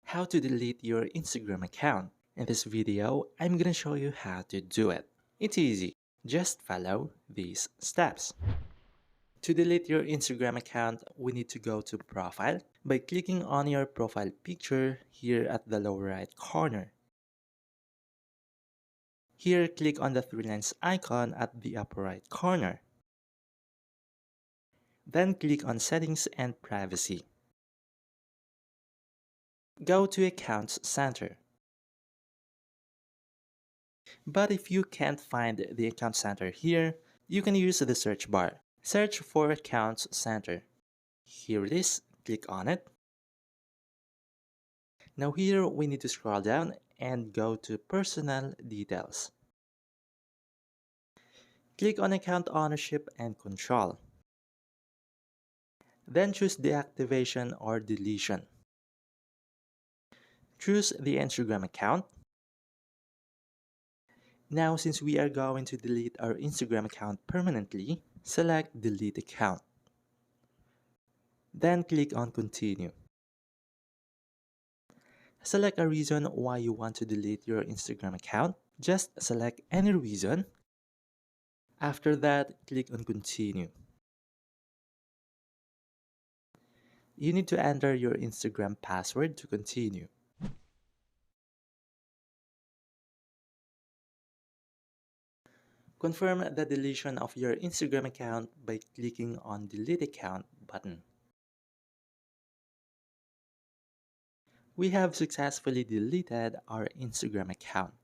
How to delete your Instagram account. In this video, I'm gonna show you how to do it. It's easy. Just follow these steps. To delete your Instagram account, we need to go to Profile by clicking on your profile picture here at the lower right corner. Here, click on the three lines icon at the upper right corner. Then click on Settings and Privacy. Go to Accounts Center. But if you can't find the Account Center here, you can use the search bar. Search for Accounts Center. Here it is, click on it. Now here we need to scroll down and go to Personal Details. Click on Account Ownership and Control. Then choose Deactivation or Deletion. Choose the Instagram account. Now since we are going to delete our Instagram account permanently, select Delete Account. Then click on Continue. Select a reason why you want to delete your Instagram account. Just select any reason. After that, click on Continue. You need to enter your Instagram password to continue. Confirm the deletion of your Instagram account by clicking on Delete Account button. We have successfully deleted our Instagram account.